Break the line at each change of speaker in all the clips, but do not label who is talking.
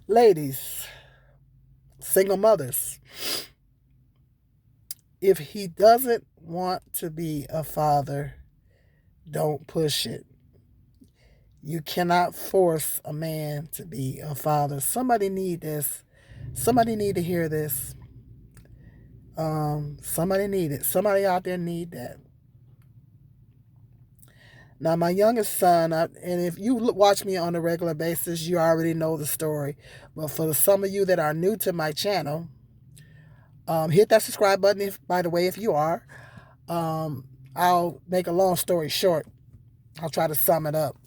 Ladies, single mothers, if he doesn't want to be a father, don't push it. You cannot force a man to be a father. Somebody need this. Somebody need to hear this. Somebody need it. Somebody out there need that. Now, my youngest son, and if you watch me on a regular basis, you already know the story. But for some of you that are new to my channel, hit that subscribe button. If, by the way, if you are, I'll make a long story short. I'll try to sum it up.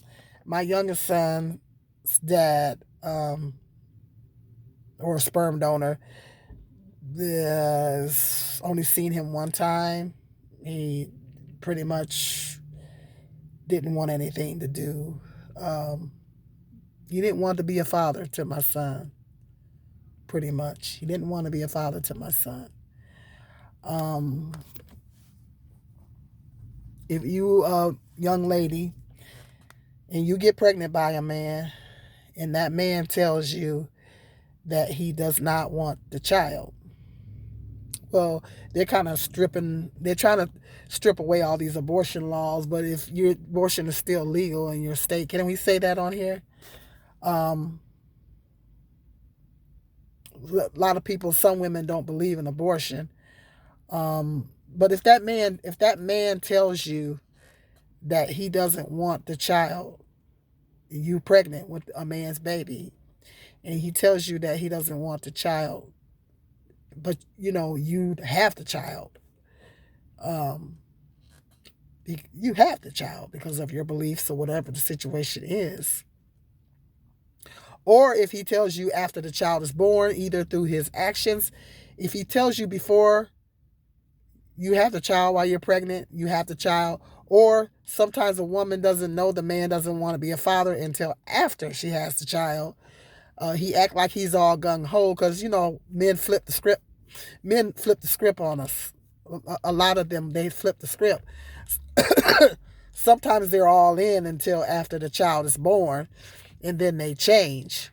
My youngest son's dad, or a sperm donor, has only seen him one time. He pretty much didn't want anything to do. Um, he didn't want to be a father to my son. Pretty much, he didn't want to be a father to my son. Um, if you a young lady and you get pregnant by a man, and that man tells you that he does not want the child, well, they're trying to strip away all these abortion laws. But if your abortion is still legal in your state, can we say that on here? Um, a lot of people, some women don't believe in abortion. But if that man tells you that he doesn't want the child, you pregnant with a man's baby, and he tells you that he doesn't want the child, but you have the child. Um, you have the child because of your beliefs or whatever the situation is. Or if he tells you after the child is born, either through his actions, if he tells you before you have the child while you're pregnant, you have the child, or sometimes a woman doesn't know the man doesn't want to be a father until after she has the child. He act like he's all gung ho because men flip the script. Men flip the script on us. A lot of them, they flip the script. Sometimes they're all in until after the child is born, and then they change.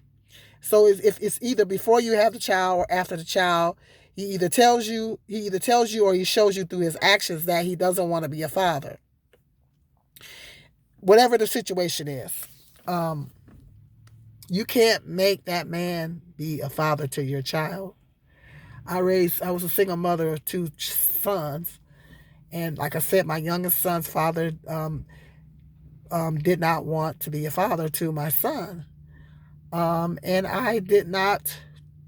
So if it's either before you have the child or after the child, he either tells you or he shows you through his actions that he doesn't want to be a father. Whatever the situation is, um, you can't make that man be a father to your child. I was a single mother of two sons, and like I said, my youngest son's father did not want to be a father to my son, and I did not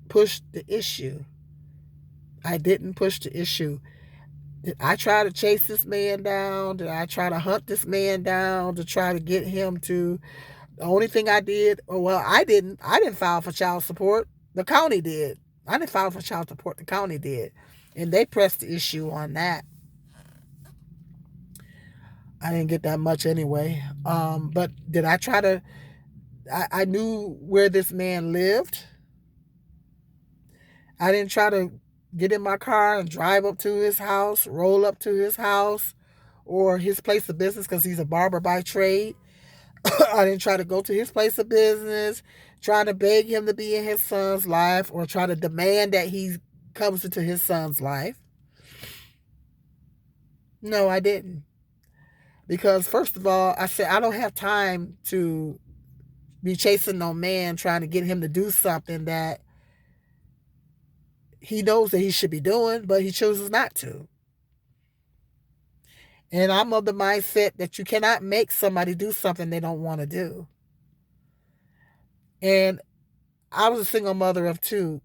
push the issue. I didn't push the issue. Did I try to chase this man down? Did I try to hunt this man down to try to get him to? The only thing I did, well, I didn't. I didn't file for child support. The county did. I didn't file for child support. The county did, and they pressed the issue on that. I didn't get that much anyway. But did I try to? I knew where this man lived. I didn't try to get in my car and drive up to his house, roll up to his house or his place of business because he's a barber by trade. I didn't try to go to his place of business, trying to beg him to be in his son's life or try to demand that he comes into his son's life. No, I didn't. Because, first of all, I said I don't have time to be chasing no man trying to get him to do something that he knows that he should be doing, but he chooses not to. And I'm of the mindset that you cannot make somebody do something they don't want to do. And I was a single mother of two.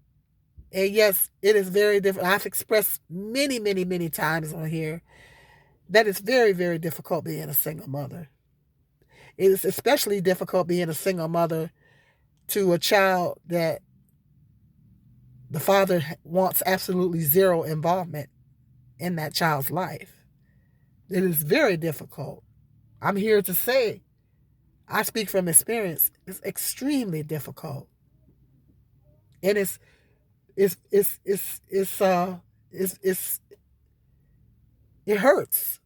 And yes, it is very different. I've expressed many, many, many times on here that it's very, very difficult being a single mother. It is especially difficult being a single mother to a child that the father wants absolutely zero involvement in that child's life. It is very difficult. I'm here to say, I speak from experience, it's extremely difficult. And it's it hurts.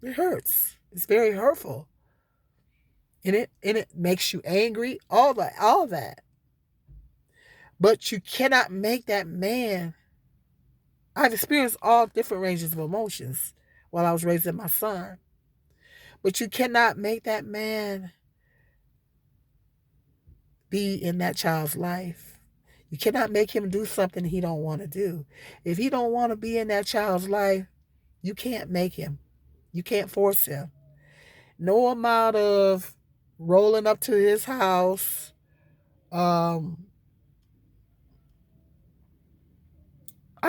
It hurts. It's very hurtful. And it makes you angry, all that. But you cannot make that man. I've experienced all different ranges of emotions while I was raising my son. But you cannot make that man be in that child's life. You cannot make him do something he don't want to do. If he don't want to be in that child's life, you can't make him. You can't force him. No amount of rolling up to his house. I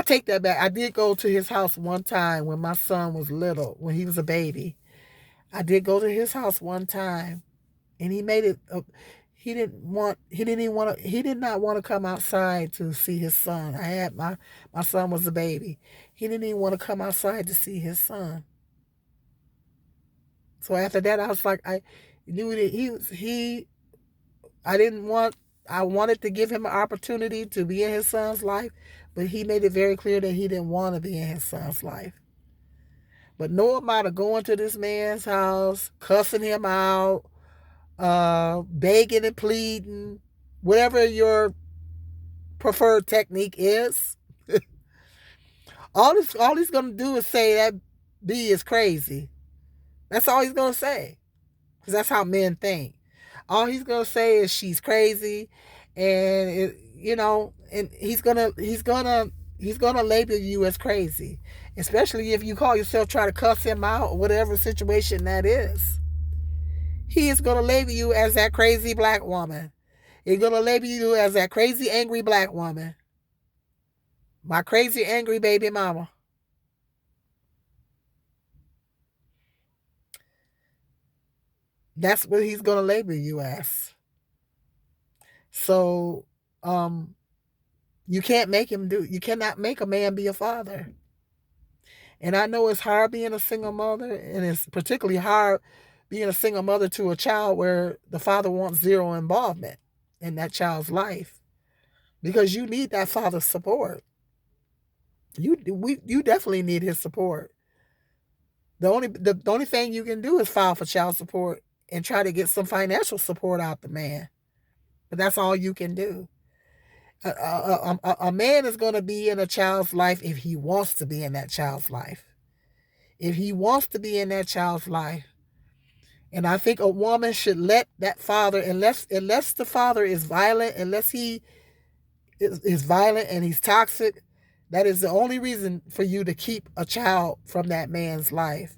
take that back. I did go to his house one time when my son was little, when he was a baby. I did go to his house one time, and he made it. He didn't want. He didn't even want to. He did not want to come outside to see his son. I had my son was a baby. He didn't even want to come outside to see his son. So after that, I was like, I knew that he was he. I didn't want. I wanted to give him an opportunity to be in his son's life, but he made it very clear that he didn't want to be in his son's life. But no amount of going to this man's house, cussing him out, begging and pleading, whatever your preferred technique is, all he's gonna do is say that B is crazy. That's all he's gonna say, because that's how men think. All he's gonna say is she's crazy, and and he's gonna label you as crazy, especially if you call yourself try to cuss him out or whatever situation that is. He is gonna label you as that crazy black woman. He's gonna label you as that crazy angry black woman. My crazy angry baby mama. That's what he's gonna label you as. So, you can't make him do. You cannot make a man be a father. And I know it's hard being a single mother, and it's particularly hard being a single mother to a child where the father wants zero involvement in that child's life, because you need that father's support. You definitely need his support. The only thing you can do is file for child support and try to get some financial support out the man. But that's all you can do. A man is going to be in a child's life if he wants to be in that child's life. If he wants to be in that child's life. And I think a woman should let that father, unless the father is violent, unless he is violent and he's toxic, that is the only reason for you to keep a child from that man's life,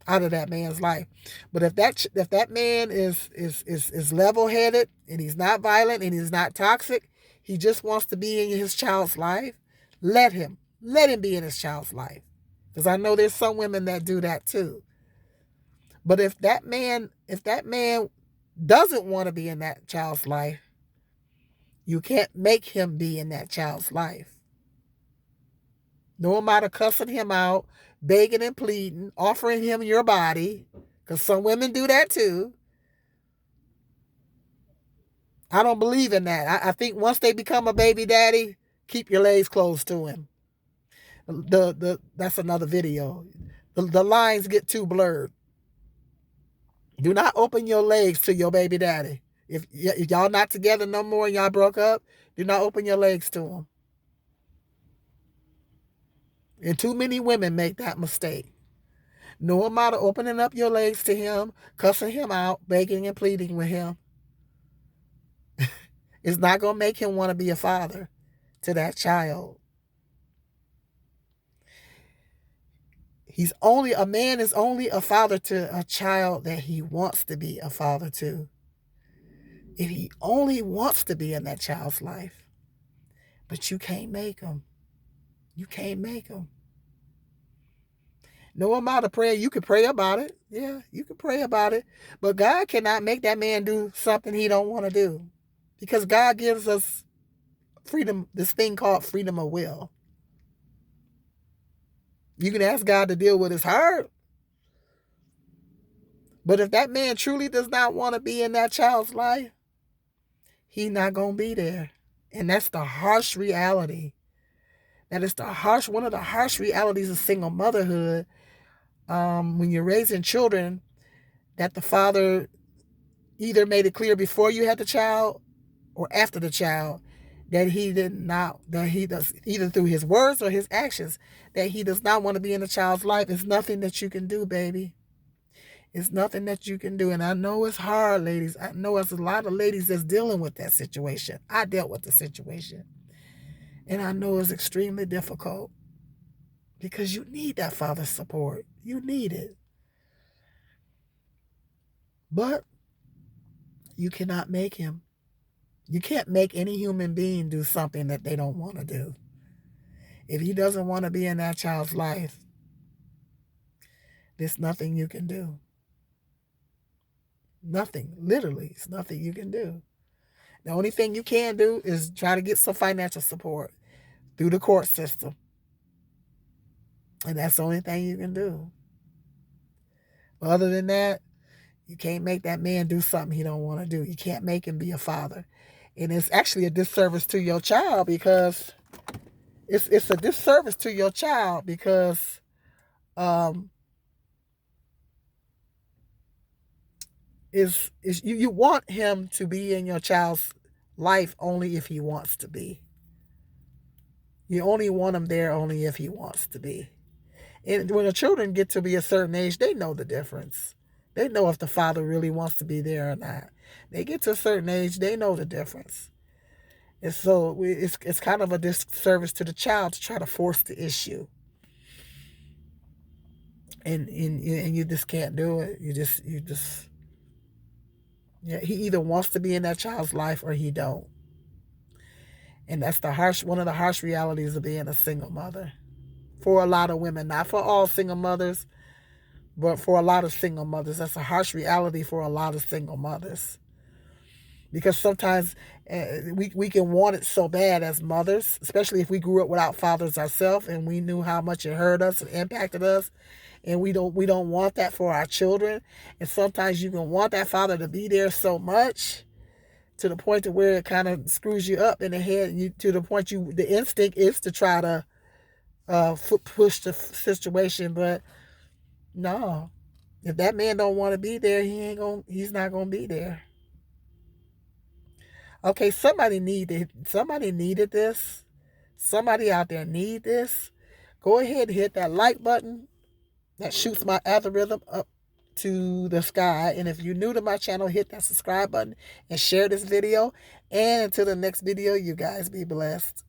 out of that man's life. But if that man is level headed and he's not violent and he's not toxic, he just wants to be in his child's life, let him be in his child's life. Because I know there's some women that do that too. But if that man doesn't want to be in that child's life, you can't make him be in that child's life. No amount of cussing him out, begging and pleading, offering him your body, because some women do that too. I don't believe in that. I think once they become a baby daddy, keep your legs closed to him. That's another video. The lines get too blurred. Do not open your legs to your baby daddy. If y'all not together no more and y'all broke up, do not open your legs to him. And too many women make that mistake. No amount of opening up your legs to him, cussing him out, begging and pleading with him, is not going to make him want to be a father to that child. A man is only a father to a child that he wants to be a father to. If he only wants to be in that child's life. But you can't make him. You can't make him. No amount of prayer. You can pray about it. Yeah, you can pray about it. But God cannot make that man do something he don't want to do. Because God gives us freedom, this thing called freedom of will. You can ask God to deal with his heart. But if that man truly does not want to be in that child's life, he's not going to be there. And that's the harsh reality. That is one of the harsh realities of single motherhood. When you're raising children, that the father either made it clear before you had the child or after the child that he did not, that he does, either through his words or his actions, that he does not want to be in the child's life. It's nothing that you can do, baby. It's nothing that you can do. And I know it's hard, ladies. I know it's a lot of ladies that's dealing with that situation. I dealt with the situation. And I know it's extremely difficult because you need that father's support. You need it. But you cannot make him. You can't make any human being do something that they don't want to do. If he doesn't want to be in that child's life, there's nothing you can do. Nothing. Literally, it's nothing you can do. The only thing you can do is try to get some financial support through the court system. And that's the only thing you can do. But other than that, you can't make that man do something he don't want to do. You can't make him be a father. And it's actually a disservice to your child because it's a disservice to your child because is you want him to be in your child's life only if he wants to be. You only want him there only if he wants to be. And when the children get to be a certain age, they know the difference. They know if the father really wants to be there or not. They get to a certain age, they know the difference. And so it's kind of a disservice to the child to try to force the issue. And you just can't do it. You just yeah, he either wants to be in that child's life or he don't. And that's one of the harsh realities of being a single mother. For a lot of women, not for all single mothers, but for a lot of single mothers. That's a harsh reality for a lot of single mothers. Because sometimes we can want it so bad as mothers, especially if we grew up without fathers ourselves and we knew how much it hurt us and impacted us, and we don't want that for our children. And sometimes you can want that father to be there so much to the point to where it kind of screws you up in the head. To the point the instinct is to try to push the situation, but no, if that man don't want to be there, he's not gonna be there. Okay, somebody needed this. Somebody out there need this. Go ahead and hit that like button. That shoots my algorithm up to the sky. And if you're new to my channel, hit that subscribe button and share this video. And until the next video, you guys be blessed.